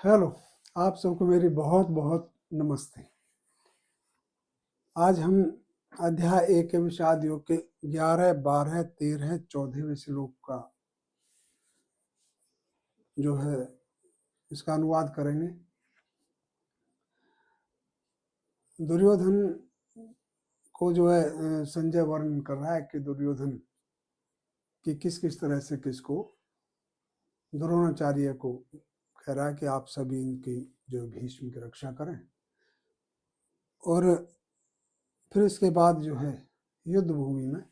Hello, आप सबको मेरी बहुत बहुत नमस्ते। आज हम अध्याय 1 के विषाद योग के 11, 12, 13, 14वें श्लोक का जो है इसका अनुवाद करेंगे। दुर्योधन को जो है संजय वर्णन कर रहा है कि दुर्योधन कि किस किस तरह से किसको द्रोणाचार्य को कह रहा है कि आप सभी इनकी जो भीष्म की रक्षा करें। और फिर इसके बाद जो है युद्ध भूमि में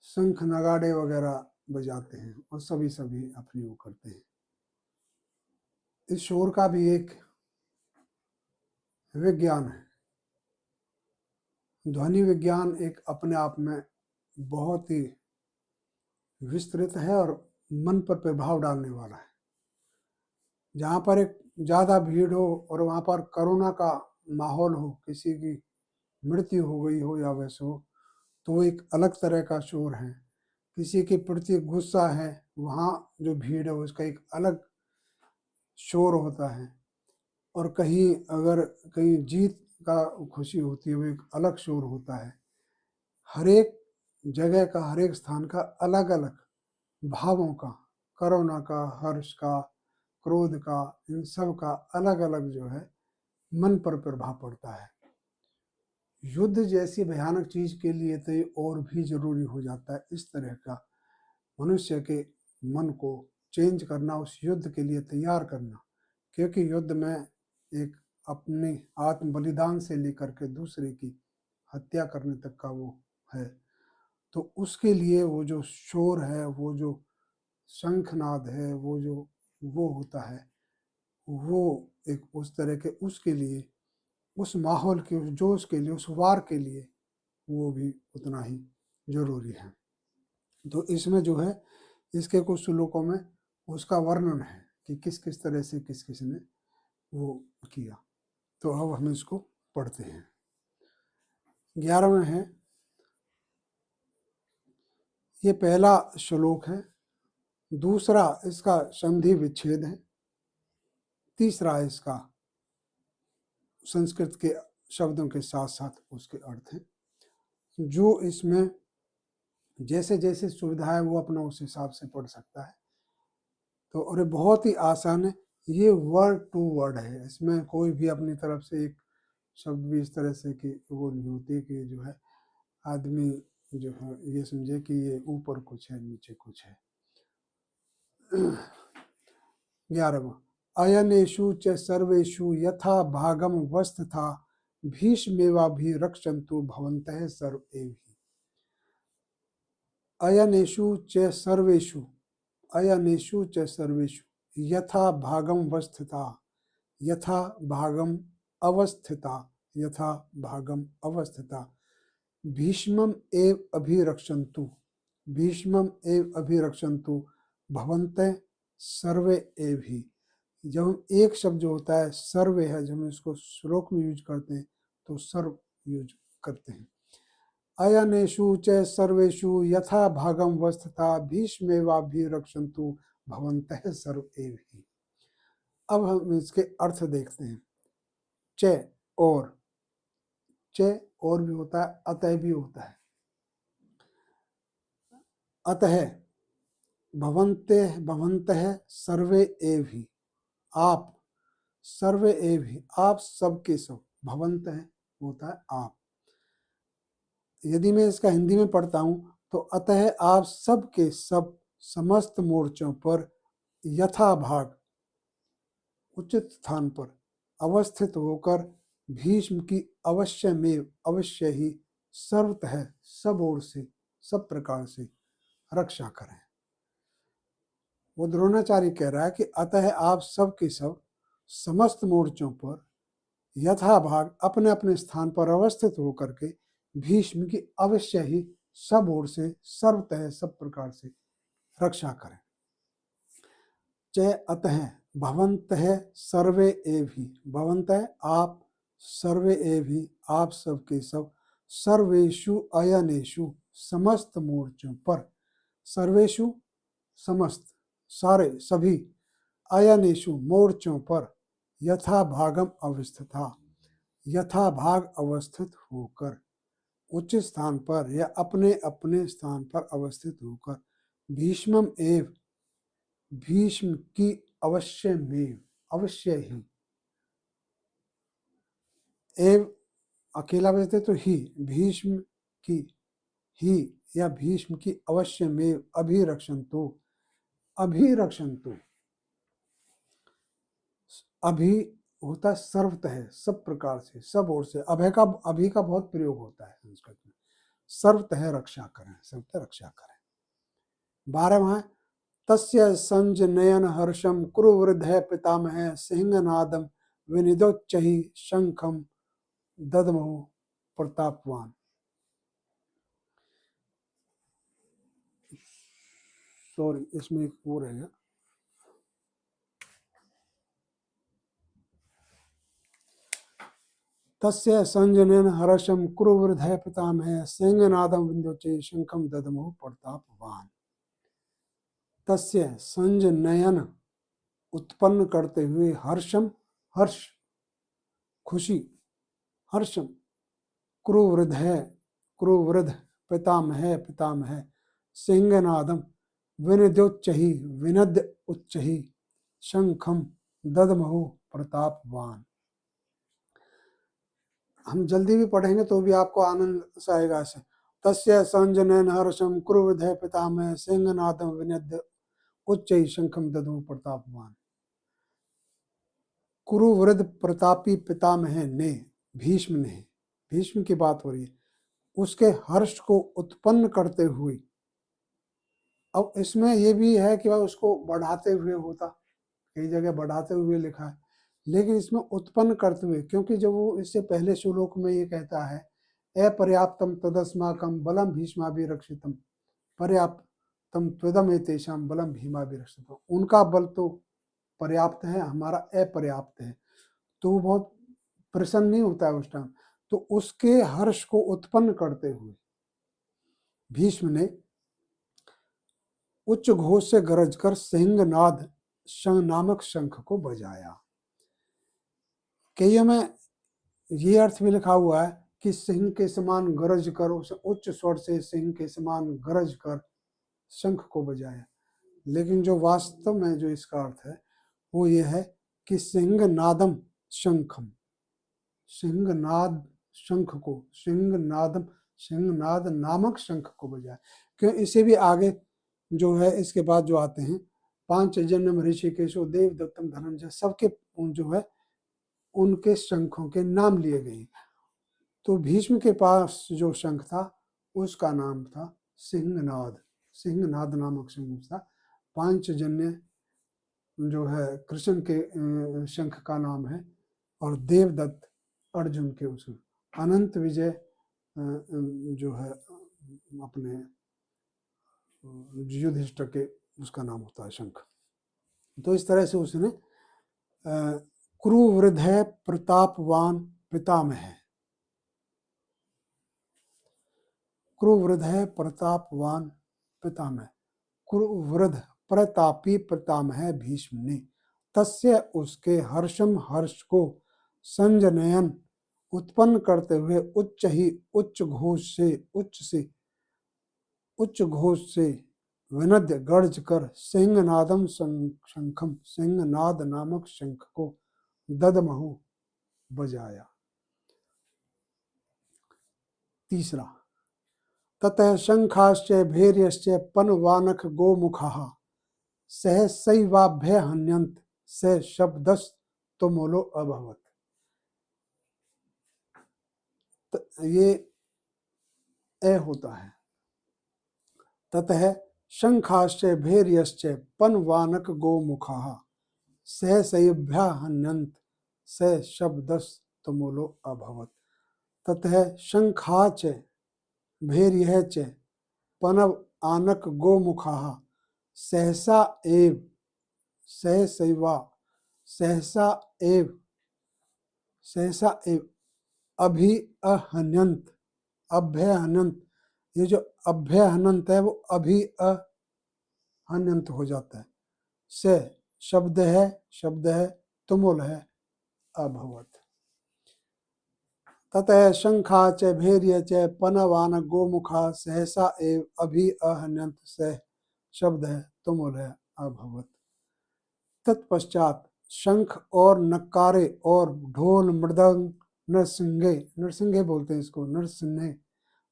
शंख नगाड़े वगैरह बजाते हैं और सभी अपनी वो करते हैं। इस शोर का भी एक विज्ञान है। ध्वनि विज्ञान एक अपने आप में बहुत ही विस्तृत है और मन पर प्रभाव डालने वाला है। जहाँ पर एक ज़्यादा भीड़ हो और वहाँ पर कोरोना का माहौल हो, किसी की मृत्यु हो गई हो या वैसे हो, तो एक अलग तरह का शोर है। किसी के प्रति गुस्सा है, वहाँ जो भीड़ है उसका एक अलग शोर होता है। और कहीं अगर कहीं जीत का खुशी होती है, वो एक अलग शोर होता है। हर एक जगह का, हर एक स्थान का अलग अलग भावों का, करुणा का, हर्ष का, क्रोध का, इन सब का अलग अलग जो है मन पर प्रभाव पड़ता है। युद्ध जैसी भयानक चीज के लिए तो ये और भी जरूरी हो जाता है इस तरह का मनुष्य के मन को चेंज करना, उस युद्ध के लिए तैयार करना। क्योंकि युद्ध में एक अपने आत्म बलिदान से लेकर के दूसरे की हत्या करने तक का वो है। तो उसके लिए वो जो शोर है, वो जो शंखनाद है, वो होता है, वो एक उस तरह के उसके लिए, उस माहौल के, उस जोश के लिए, उस वार के लिए वो भी उतना ही जरूरी है। तो इसमें जो है इसके कुछ श्लोकों में उसका वर्णन है कि किस किस तरह से किस किस ने वो किया। तो अब हम इसको पढ़ते हैं। 11वां है, ये पहला श्लोक है। दूसरा इसका संधि विच्छेद है। तीसरा इसका संस्कृत के शब्दों के साथ साथ उसके अर्थ हैं। जो इसमें जैसे जैसे सुविधा है वो अपना उस हिसाब से पढ़ सकता है। तो और ये बहुत ही आसान है। ये वर्ड टू वर्ड है, इसमें कोई भी अपनी तरफ से एक शब्द भी इस तरह से कि वो नहीं होती कि जो है आदमी जो है ये समझे कि ये ऊपर कुछ है नीचे कुछ है। 11वां, अयनेषु च सर्वेषु यथा भागम वस्था भीष्मेवाभिरक्षन्तु भवन्तः सर्व एव। अयनेषु च सर्वेषु, अयनेषु च सर्वेषु यथा भागम वस्थिता, यथा भागम अवस्थिता, यथा भागम अवस्थिता भीष्मम एव अभिरक्षन्तु, भीष्मम एव अभिरक्षन्तु भवन्तः सर्वे एव ही। जब हम एक शब्द जो होता है सर्वे है, जब हम इसको श्लोक में यूज करते हैं तो सर्व यूज करते हैं। अयनेषु च सर्वेषु यथा भागम वस्थिता भीष्मेवाभिरक्षन्तु भवन्तः सर्व एव ही। अब हम इसके अर्थ देखते हैं। च और, च और भी होता है, अतः भी होता है। अतः भवन्तः, भवन्तः सर्वे एव ही, आप, सर्वे एव ही आप सबके सब, भवन्तः होता है आप। यदि मैं इसका हिंदी में पढ़ता हूं तो अतः आप सब के सब समस्त मोर्चों पर यथाभाग उचित स्थान पर अवस्थित होकर भीष्म की अवश्य में अवश्य ही सर्वतः सब ओर से सब प्रकार से रक्षा करें। वो द्रोणाचार्य कह रहा है कि अतः आप सब के सब समस्त मोर्चों पर यथाभाग अपने अपने स्थान पर अवस्थित होकर के भीष्म की अवश्य ही सब ओर से सर्वतः सब प्रकार से रक्षा करें। च अतः भवन्तः सर्वे एव ही, भवन्तः आप, सर्वे एव ही आप सबके सब, सर्वेषु अयनेषु समस्त मोर्चों पर, सर्वेषु समस्त सारे सभी, अयनेषु मोर्चों पर, यथा भागम अवस्थिता, यथा भाग अवस्थित होकर, उच्च स्थान पर या अपने अपने स्थान पर अवस्थित होकर, भीष्मम एव, भीष्म की अवश्य में, अवश्य ही, एव अकेला बचते तो ही, भीष्म की ही या भीष्म की अवश्य में, अभिरक्षन्तु, अभिरक्षन्तु, अभी होता है सर्वतः, सब प्रकार से, सब ओर से, अभय का, अभी का बहुत प्रयोग होता है संस्कृत में, सर्वतः रक्षा करें, सर्वतः रक्षा करें। 12वां, तस्य संजनयन हर्षम कुरुवृद्धः पितामहः सिंहनादम विनिदोच्चैः शंखम ददमहु प्रतापवान। सॉरी, इसमें एक वो रहेगा, तस्य संजनयन हर्षम कुरुवृद्धः पितामहः सिंहनादम विनिदोच्चैः शंखम ददमहु प्रतापवान। तस्य संजनयन उत्पन्न करते हुए, हर्षम हर्ष, खुशी, हर्षम, क्रुवृद्ध है, क्रुवृद्ध, पितामह, पितामह, सिंहनादम, विनद्योच्चहि, विनद उच्चहि, शंखम ददमहु प्रतापवान। हम जल्दी भी पढ़ेंगे तो भी आपको आनंद सा आएगा ऐसे। तस्य संजनयन हर्षम क्रुवृद्ध पितामह सिंहनादम विनद उच्चहि शंखम ददमहु प्रतापवान। कुरुवृद्ध प्रतापी पितामह ने, भीष्म ने, भीष्म की बात हो रही है, उसके हर्ष को उत्पन्न करते हुए, अब इसमें यह भी है कि वह उसको बढ़ाते हुए होता, कई जगह बढ़ाते हुए लिखा है, लेकिन इसमें उत्पन्न करते हुए, क्योंकि जब वो इससे पहले श्लोक में ये कहता है अपर्याप्तम तदस्माकम बलम भीष्माभिरक्षितम पर्याप्तम त्वदमेतेषां बलम भीमाभिरक्षितम, उनका बल तो पर्याप्त है, हमारा अपर्याप्त है, तो वो बहुत प्रसन्न नहीं होता है उस टाइम। तो उसके हर्ष को उत्पन्न करते हुए भीष्म ने उच्च घोष से गरज कर सिंहनाद नामक शंख को बजाया। कईयों में ये अर्थ भी लिखा हुआ है कि सिंह के समान गरज कर, उच्च स्वर से सिंह के समान गरज कर शंख को बजाया, लेकिन जो वास्तव में जो इसका अर्थ है वो ये है कि सिंहनादम शंखम, सिंहनाद शंख को, सिंहनादम, सिंहनाद नामक शंख को बजाया। क्यों, इसे भी आगे जो है इसके बाद जो आते हैं, पांचजन्य ऋषिकेशो देवदत्तम धनंजय, सबके जो है उनके शंखों के नाम लिए गए। तो भीष्म के पास जो शंख था उसका नाम था सिंहनाद, सिंहनाद नामक शंख था। पांचजन्य जो है कृष्ण के शंख का नाम है, और देवदत्त अर्जुन के उस, अनंत विजय जो है अपने युधिष्ठिर के उसका नाम होता है शंख। तो इस तरह से उसने क्रुवृद्ध प्रतापवान पितामह है, क्रुवृद्ध प्रतापवान पितामह, क्रुवृद्ध प्रतापी पितामह भीष्म ने, तस्य उसके हर्षम हर्ष को संजनयन उत्पन्न करते हुए, उच्च ही उच्च घोष से, उच्च घोष से विनद गर्ज कर सिंहनादम शंखम, सिंहनाद नामक शंख को ददमहु बजाया। तीसरा, ततः शंखाश्च भैर्यश्च पनवानक गोमुखाः सहसैवाभ्य हन्यन्त स शब्दस्तुमुलो अभवत्। ये ए होता है, ततः शंखाश्च भैर्यश्च पनवानक गोमुखाः सहसैभ्य हन्यन्त स शब्दस्तुमुलो अभवत्। ततः शंखाच भैर्यः च पनव आनक गोमुखाः सहसा एव, सहसैवा, सहसा एव, सहसा एव अभि अहन्यंत, अभ्यहनंत, ये जो अभ्यहनंत है वो अभि अहन्यंत हो जाता है। से शब्द है, शब्द है, तुमुल है, अभवत्। ततः शंखा च भैर्य च पनवान गोमुखा सहसा एव अभि अहन्यंत सह शब्द तुमुल अभवत्। तत्पश्चात शंख और नक्कारे और ढोल मृदंग नरसिंगे, नरसिंगे बोलते हैं इसको, नरसिंहे,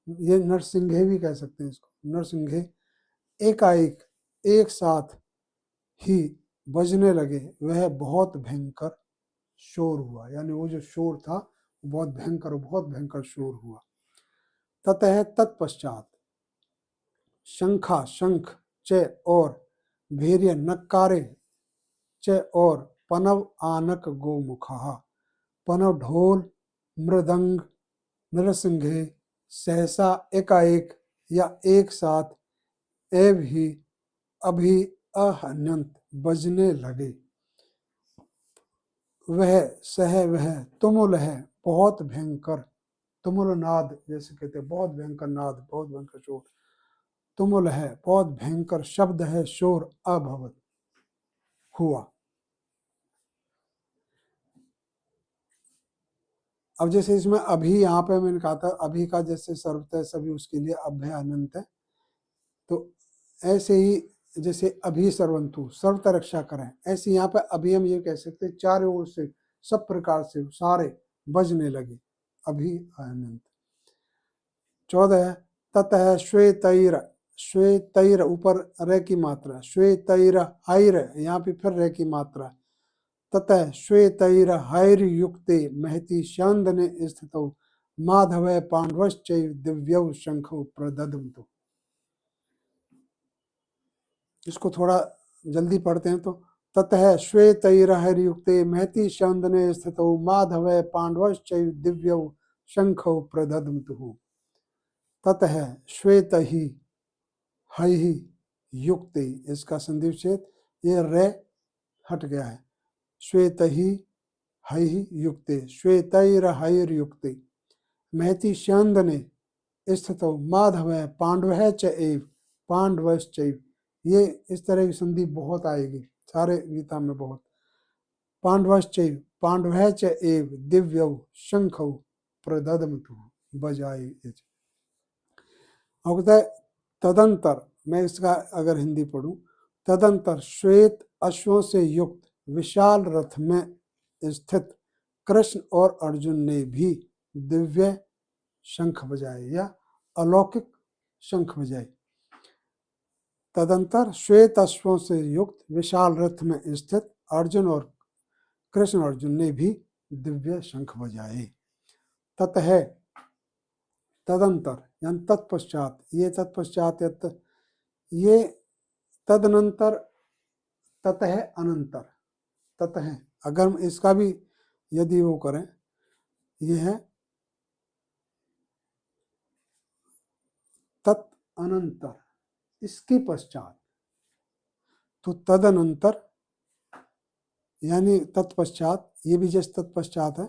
ये नरसिंघे भी कह सकते हैं इसको, नरसिंघे एकाएक एक साथ ही बजने लगे। वह बहुत भयंकर शोर हुआ, यानी वो जो शोर था बहुत भयंकर शोर हुआ। ततः तत्पश्चात शंखा शंख च और भैर्य नक्कारे च और पनव आनक गोमुखा, पनव ढोल मृदंग नरसिंघे सहसा एकाएक या एक साथ एव ही अभी अहन्यंत बजने लगे। वह तुमुल है बहुत भयंकर, तुमुल नाद जैसे कहते हैं, बहुत भयंकर नाद, बहुत भयंकर शोर, तुमुल है बहुत भयंकर शब्द है, शोर अभवत हुआ। अब जैसे इसमें अभी, यहाँ पे मैंने कहा था अभी का जैसे सर्वतः सभी उसके लिए अभय अनंत है, तो ऐसे ही जैसे अभी सर्वंतु सर्वतः रक्षा करें, ऐसे यहाँ पे अभी हम ये कह सकते हैं चारों ओर से सब प्रकार से सारे बजने लगे, अभी अनंत। 14 ततः श्वेतैर, श्वेतैर ऊपर रे की मात्रा, श्वेतैर हैर, यहाँ पे फिर रे की मात्रा, ततः श्वेतैर हैर युक्ते महति शांदने स्थितौ माधव पांडवश्चैव दिव्यौ शंखौ प्रददन्तु। इसको थोड़ा जल्दी पढ़ते हैं तो, ततः श्वेतैर हैर युक्ते महति शांदने स्थितौ माधव पांडवश्चैव दिव्यौ शंखौ प्रददन्तु। ततः श्वेत ही है युक्ते, इसका संधि विच्छेद, ये रे हट गया है, श्वेत ही है युक्ते, श्वेतैर हैर युक्ते महति शांदने स्थितौ माधव पांडव च एव पांडवश्चैव, ये इस तरह की संधि बहुत आएगी सारे गीता में बहुत। पांडवश्चैव पांडव च एव दिव्यौ शंखौ प्रददन्तु बजाए। तदंतर, मैं इसका अगर हिंदी पढ़ूं, तदंतर श्वेत अश्वों से युक्त विशाल रथ में स्थित कृष्ण और अर्जुन ने भी दिव्य शंख बजाए या अलौकिक शंख बजाए। तदंतर श्वेत अश्वों से युक्त विशाल रथ में स्थित अर्जुन और कृष्ण अर्जुन ने भी दिव्य शंख बजाए। ततः तदंतर यानी तत्पश्चात, ये तत्पश्चात ये तदनंतर, ततः अनंतर, ततः अगर हम इसका भी यदि वो करें, ये है तत् अनंतर, इसके पश्चात, तो तदनंतर यानी तत्पश्चात, ये भी जैसे तत्पश्चात है,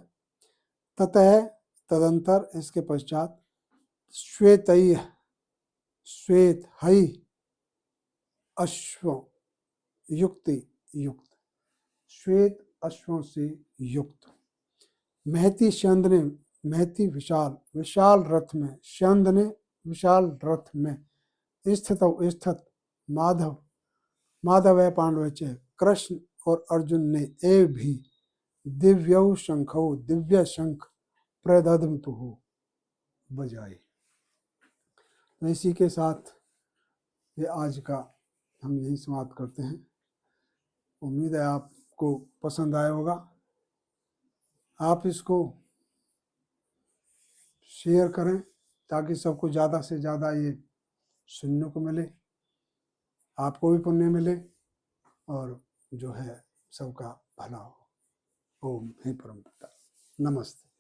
ततः तदंतर इसके पश्चात श्वेतैः श्वेत है अश्व युक्ति युक्त, श्वेत अश्वों से युक्त, महति शांदने, महति विशाल, विशाल रथ में, शांदने विशाल रथ में, स्थित स्थित माधव, माधव है पांडव च कृष्ण और अर्जुन ने ए भी दिव्यौ शंखौ दिव्य शंख प्रददन्तु बजाए। तो इसी के साथ ये आज का हम यही समाप्त करते हैं। उम्मीद है आपको पसंद आया होगा। आप इसको शेयर करें ताकि सबको ज़्यादा से ज़्यादा ये सुनने को मिले, आपको भी पुण्य मिले और जो है सबका भला हो। ओम हे परम पिता, नमस्ते।